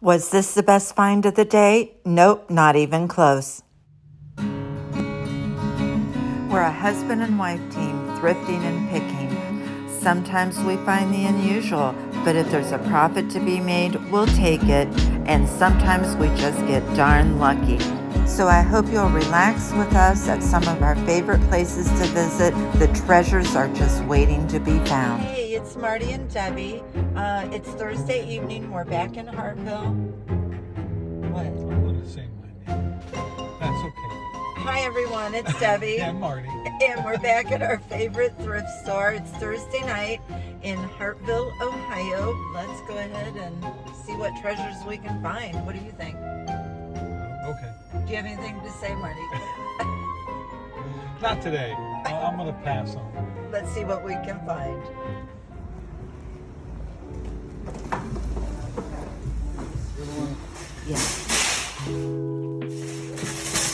Was this the best find of the day? Nope, not even close. We're a husband and wife team, thrifting and picking. Sometimes we find the unusual, but if there's a profit to be made, we'll take it, and sometimes we just get darn lucky. So I hope you'll relax with us at some of our favorite places to visit. The treasures are just waiting to be found. Hey, it's Marty and Debbie. It's Thursday evening. We're back in Hartville. What? I'm going to say my name. That's okay. Hi everyone, it's Debbie. And Marty. And we're back at our favorite thrift store. It's Thursday night in Hartville, Ohio. Let's go ahead and see what treasures we can find. What do you think? Okay. Do you have anything to say, Marty? Not today. I'm going to pass on it. Let's see what we can find. Yeah.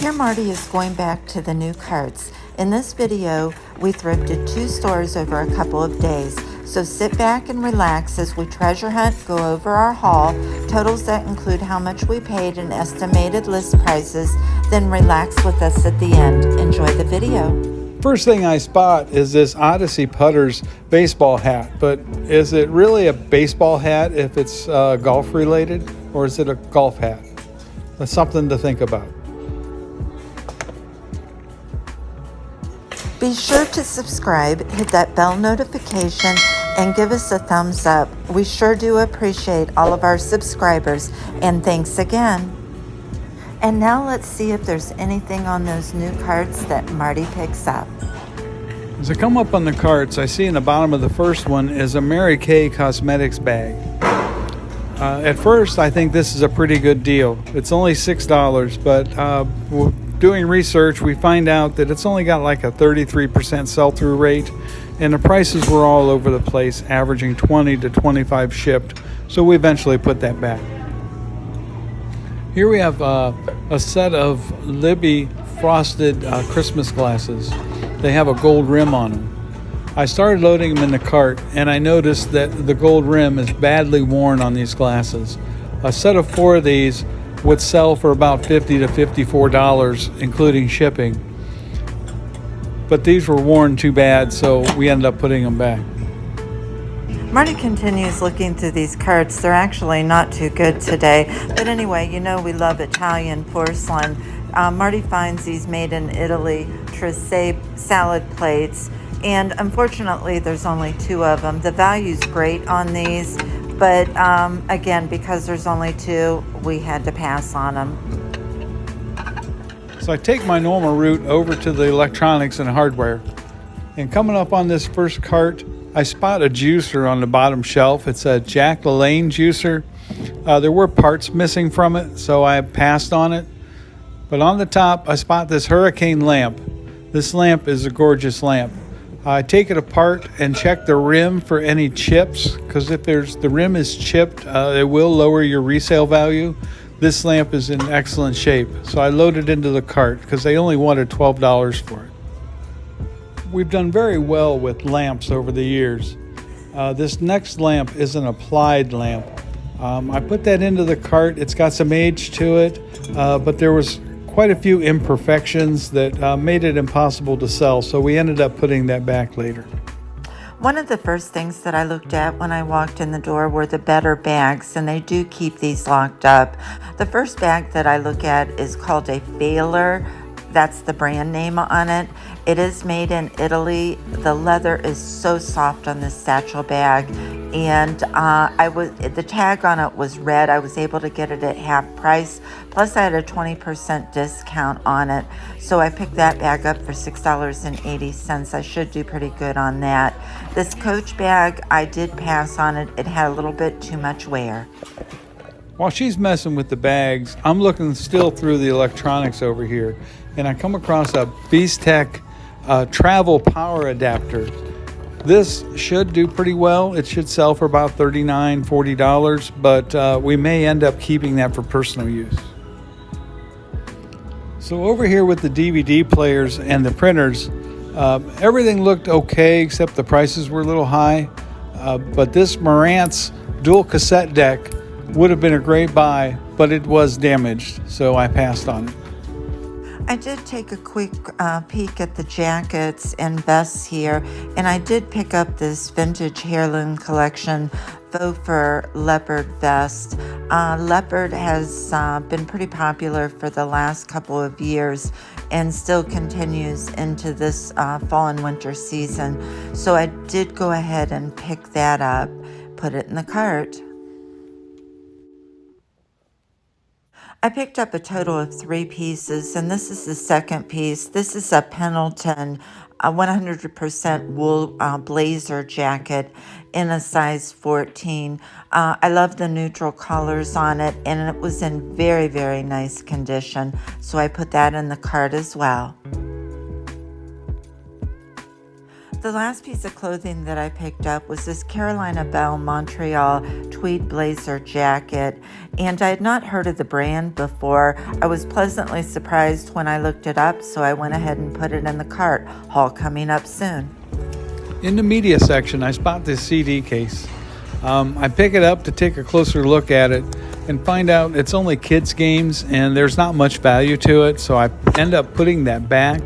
Here Marty is going back to the new carts. In this video, we thrifted 2 stores over a couple of days. So sit back and relax as we treasure hunt, go over our haul, totals that include how much we paid and estimated list prices, then relax with us at the end. Enjoy the video. First thing I spot is this Odyssey Putters baseball hat, but is it really a baseball hat if it's golf related, or is it a golf hat? That's something to think about. Be sure to subscribe, hit that bell notification, and give us a thumbs up. We sure do appreciate all of our subscribers, and thanks again. And now let's see if there's anything on those new carts that Marty picks up. As I come up on the carts, I see in the bottom of the first one is a Mary Kay Cosmetics bag. At first, I think this is a pretty good deal. It's only $6, but doing research, we find out that it's only got like a 33% sell-through rate, and the prices were all over the place, averaging $20 to $25 shipped. So we eventually put that back. Here we have a set of Libby frosted Christmas glasses. They have a gold rim on them. I started loading them in the cart, and I noticed that the gold rim is badly worn on these glasses. A set of 4 of these would sell for about $50 to $54, including shipping. But these were worn too bad, so we ended up putting them back. Marty continues looking through these carts. They're actually not too good today. But anyway, you know we love Italian porcelain. Marty finds these made in Italy, Tricep salad plates. And unfortunately, there's only 2 of them. The value's great on these. But again, because there's only 2, we had to pass on them. So I take my normal route over to the electronics and hardware. And coming up on this first cart, I spot a juicer on the bottom shelf. It's a Jack LaLanne juicer. There were parts missing from it, so I passed on it. But on the top, I spot this hurricane lamp. This lamp is a gorgeous lamp. I take it apart and check the rim for any chips, because if the rim is chipped, it will lower your resale value. This lamp is in excellent shape, so I loaded into the cart because they only wanted $12 for it. We've done very well with lamps over the years. This next lamp is an applied lamp. I put that into the cart. It's got some age to it, but there was quite a few imperfections that made it impossible to sell, so we ended up putting that back later. One of the first things that I looked at when I walked in the door were the better bags, and they do keep these locked up. The first bag that I look at is called a Failer. That's the brand name on it. It is made in Italy. The leather is so soft on this satchel bag, and the tag on it was red. I was able to get it at half price, plus I had a 20% discount on it. So I picked that bag up for $6.80. I should do pretty good on that. This Coach bag, I did pass on it. It had a little bit too much wear. While she's messing with the bags, I'm looking still through the electronics over here, and I come across a Beastech travel power adapter. This should do pretty well. It should sell for about $39, $40, but we may end up keeping that for personal use. So over here with the DVD players and the printers, everything looked okay except the prices were a little high. But this Marantz dual cassette deck Would have been a great buy, but it was damaged, so I passed on it. I did take a quick peek at the jackets and vests here, and I did pick up this vintage heirloom collection faux fur leopard vest. Leopard has been pretty popular for the last couple of years and still continues into this fall and winter season. So I did go ahead and pick that up, put it in the cart. I picked up a total of 3 pieces, and this is the second piece. This is a Pendleton 100% wool blazer jacket in a size 14. I love the neutral colors on it, and it was in very, very nice condition, so I put that in the cart as well. The last piece of clothing that I picked up was this Carolina Belle Montreal tweed blazer jacket, and I had not heard of the brand before. I was pleasantly surprised when I looked it up, so I went ahead and put it in the cart. Haul coming up soon. In the media section, I spot this CD case. I pick it up to take a closer look at it and find out it's only kids' games and there's not much value to it, so I end up putting that back.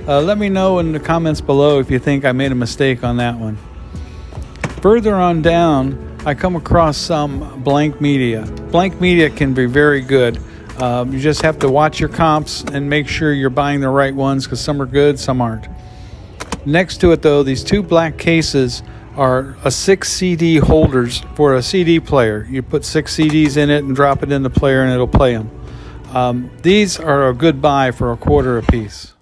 Let me know in the comments below if you think I made a mistake on that one. Further on down, I come across some blank media. Blank media can be very good. You just have to watch your comps and make sure you're buying the right ones, because some are good, some aren't. Next to it though, these 2 black cases are 6 CD holders for a CD player. You put 6 CDs in it and drop it in the player and it'll play them. These are a good buy for $1/4 a piece.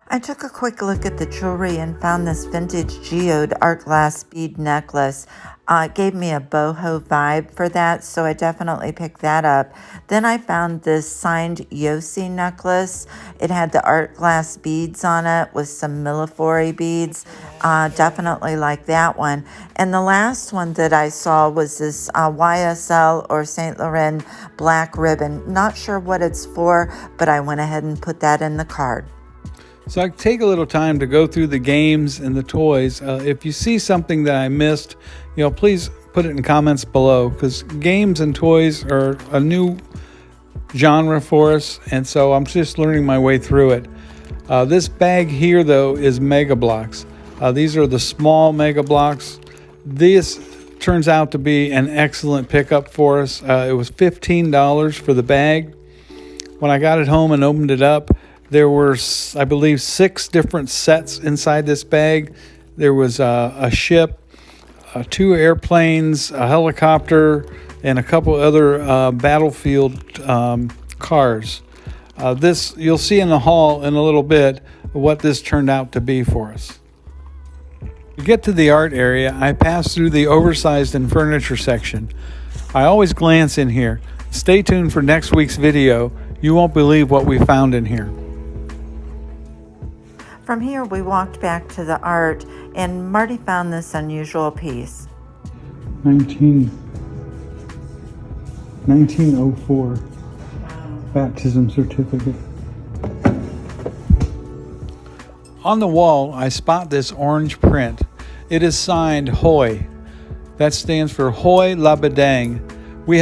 I took a quick look at the jewelry and found this vintage geode art glass bead necklace. It gave me a boho vibe for that, so I definitely picked that up. Then I found this signed Yossi necklace. It had the art glass beads on it with some Millefiori beads. Definitely like that one. And the last one that I saw was this YSL or Saint Laurent black ribbon. Not sure what it's for, but I went ahead and put that in the cart. So I take a little time to go through the games and the toys. If you see something that I missed, please put it in comments below, because games and toys are a new genre for us, and so I'm just learning my way through it. This bag here, though, is Mega Blocks. These are the small Mega Blocks. This turns out to be an excellent pickup for us. It was $15 for the bag. When I got it home and opened it up, there were, I believe, 6 different sets inside this bag. There was a ship, 2 airplanes, a helicopter, and a couple other battlefield cars. This you'll see in the haul in a little bit what this turned out to be for us. To get to the art area, I pass through the oversized and furniture section. I always glance in here. Stay tuned for next week's video. You won't believe what we found in here. From here, we walked back to the art, and Marty found this unusual piece. 1904 baptism certificate. On the wall, I spot this orange print. It is signed Hoy. That stands for Hoy Labadang. We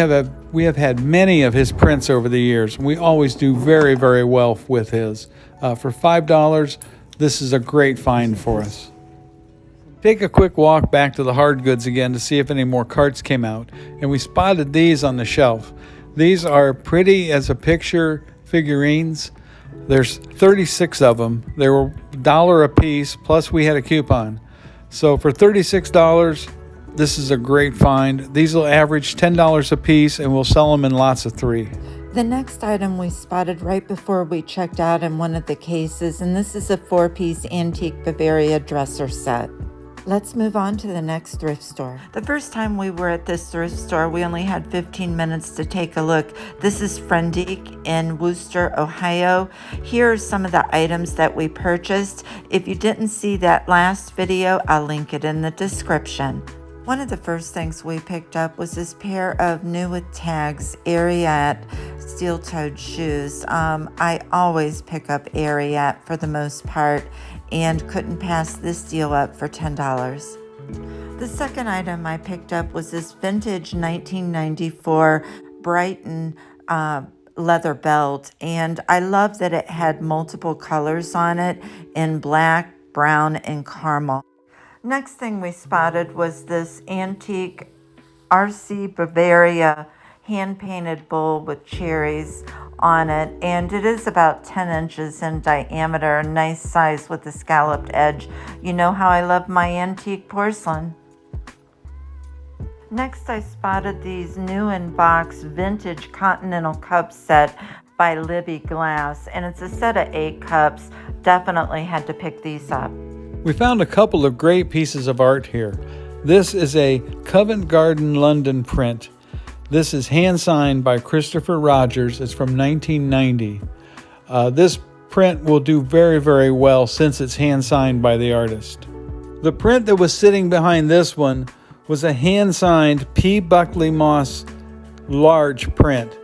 have had many of his prints over the years, and we always do very, very well with his. For $5, this is a great find for us. Take a quick walk back to the Hardgoods again to see if any more carts came out, and we spotted these on the shelf. These are pretty as a picture figurines. There's 36 of them. They were $1 a piece, plus we had a coupon. So for $36, this is a great find. These will average $10 a piece, and we'll sell them in lots of 3. The next item we spotted right before we checked out in one of the cases, and this is a 4-piece antique Bavaria dresser set. Let's move on to the next thrift store. The first time we were at this thrift store, we only had 15 minutes to take a look. This is Frientique in Wooster, Ohio. Here are some of the items that we purchased. If you didn't see that last video, I'll link it in the description. One of the first things we picked up was this pair of new with tags Ariat steel-toed shoes. I always pick up Ariat for the most part, and couldn't pass this deal up for $10. The second item I picked up was this vintage 1994 Brighton leather belt, and I love that it had multiple colors on it in black, brown, and caramel. Next thing we spotted was this antique RC Bavaria hand-painted bowl with cherries on it, and it is about 10 inches in diameter, a nice size with a scalloped edge. You know how I love my antique porcelain. Next, I spotted these new in box vintage continental cup set by Libby Glass, and it's a set of 8 cups. Definitely had to pick these up. We found a couple of great pieces of art here. This is a Covent Garden London print. This is hand signed by Christopher Rogers. It's from 1990. This print will do very, very well since it's hand signed by the artist. The print that was sitting behind this one was a hand-signed P. Buckley Moss large print.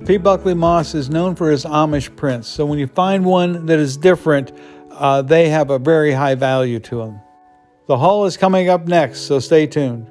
P. Buckley Moss is known for his Amish prints, so when you find one that is different, they have a very high value to them. The haul is coming up next, so stay tuned.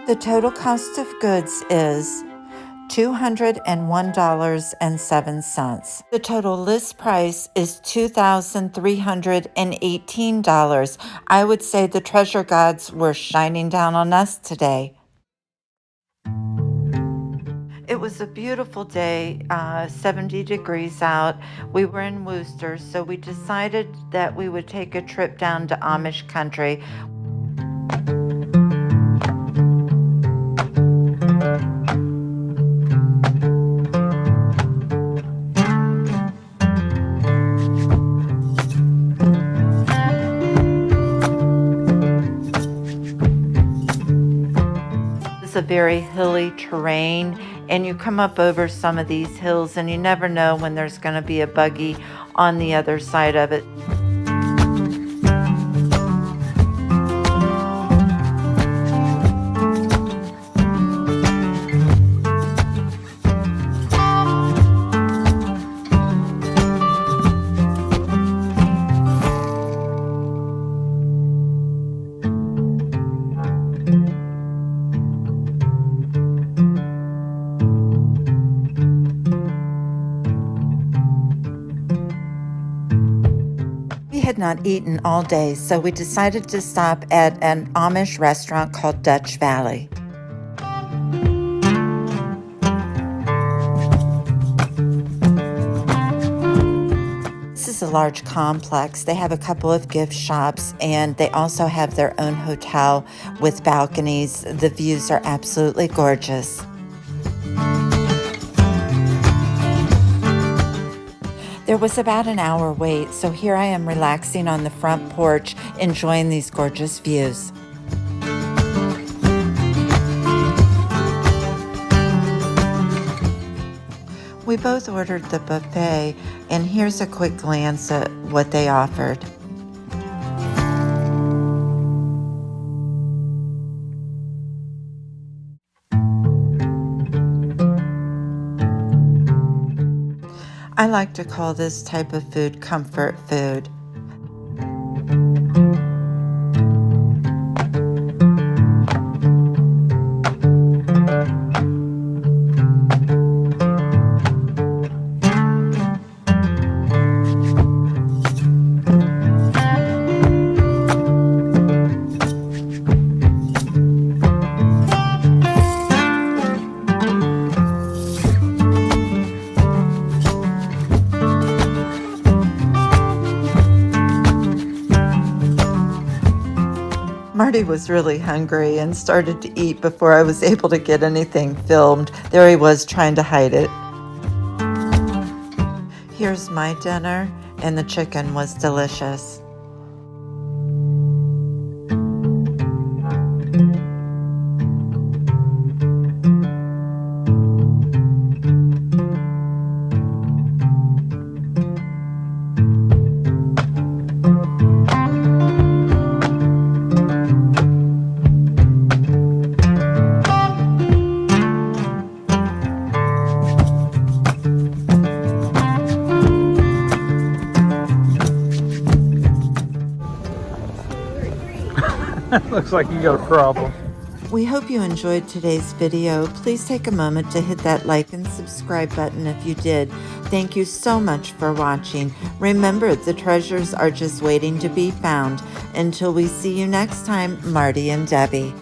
The total cost of goods is $201.07. The total list price is $2,318. I would say the treasure gods were shining down on us today. It was a beautiful day, 70 degrees out. We were in Worcester, so we decided that we would take a trip down to Amish country. It's a very hilly terrain, and you come up over some of these hills and you never know when there's going to be a buggy on the other side of it. Had not eaten all day, so we decided to stop at an Amish restaurant called Dutch Valley. This is a large complex. They have a couple of gift shops, and they also have their own hotel with balconies. The views are absolutely gorgeous. There was about an hour wait, so here I am relaxing on the front porch, enjoying these gorgeous views. We both ordered the buffet, and here's a quick glance at what they offered. I like to call this type of food comfort food. Marty was really hungry and started to eat before I was able to get anything filmed. There he was trying to hide it. Here's my dinner, and the chicken was delicious. Looks like you got a problem. We hope you enjoyed today's video. Please take a moment to hit that like and subscribe button if you did. Thank you so much for watching. Remember, the treasures are just waiting to be found. Until we see you next time, Marty and Debbie.